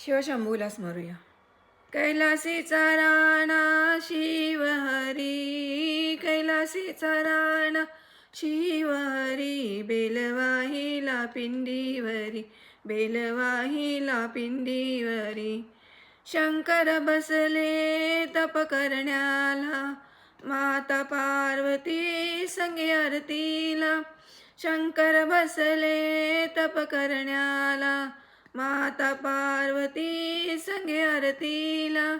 शिवशंभूला स्मरूया. कैलासीचा राणा शिव हरी, कैलासीचा राणा शिव हरी, बेलवाहिला पिंडीवरी, बेलवाहिला पिंडीवरी. शंकर बसले तप करण्याला, माता पार्वती संगे आरतीला. शंकर बसले तप करण्याला, माता पार्वती संगे आरतीला.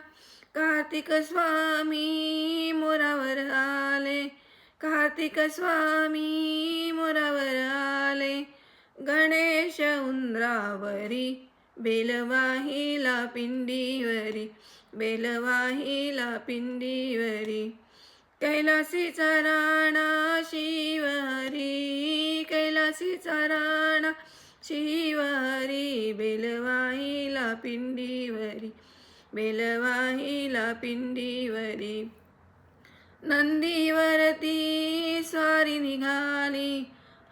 कार्तिक स्वामी मोरावर आले, कार्तिक स्वामी मोरावर आले. गणेश उंदरावरी, बेलवाहिला पिंडीवरी, बेलवाहिला पिंडीवरी. कैलासीचा राणा शिव हरी, कैलासीचा राणा शिव हरी, बेलवाहिला पिंडीवरी, बेलवाहिला पिंडीवरी. नंदीवरती स्वारी निघाली,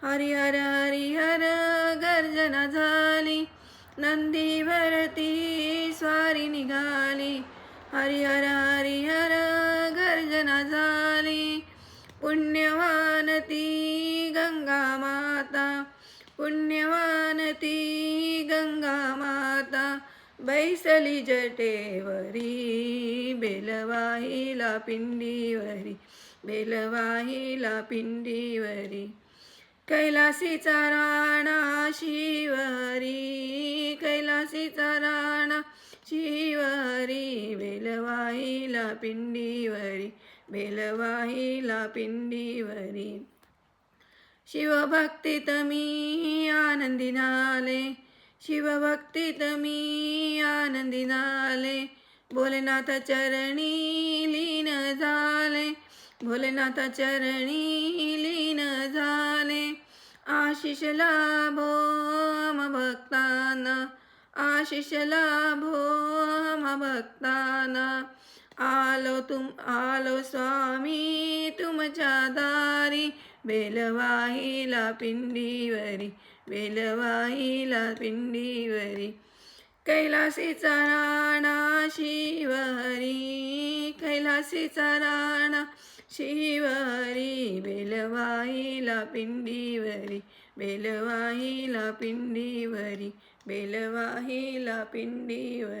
हरिहर हरिहर गर्जना झाली. नंदीवरती स्वारी निघाली, हरिहर हरिहर गर्जना झाली. पुण्यवान ती गंगा माता, पुण्यवान ती गंगा माता, बैसली जटेवरी, बेलवाहिला पिंडीवरी, बेलवाहिला पिंडीवरी. कैलासीचा राणा शिव हरी, कैलासीचा राणा शिव हरी, बेलवाहिला पिंडीवरी, बेलवाहिला पिंडीवरी. शिवभक्तीत मी आनंदी झाले, शिवभक्तीत मी आनंदी झाले. भोलेनाथ चरणी लीन झाले, भोलेनाथ चरणी लीन झाले. आशिष लाभो हम भक्तांना, आशिष लाभो हम भक्तांना. आलो स्वामी तुमच्या दारी, बेलवाहिला पिंडीवरी, बेलवाहिला पिंडीवरी. कैलासीचा राणा शिव हरी, कैलासीचा राणा शिव हरी, बेलवाहिला पिंडीवरी, बेलवाहिला पिंडीवरी, बेलवाहिला पिंडीवरी.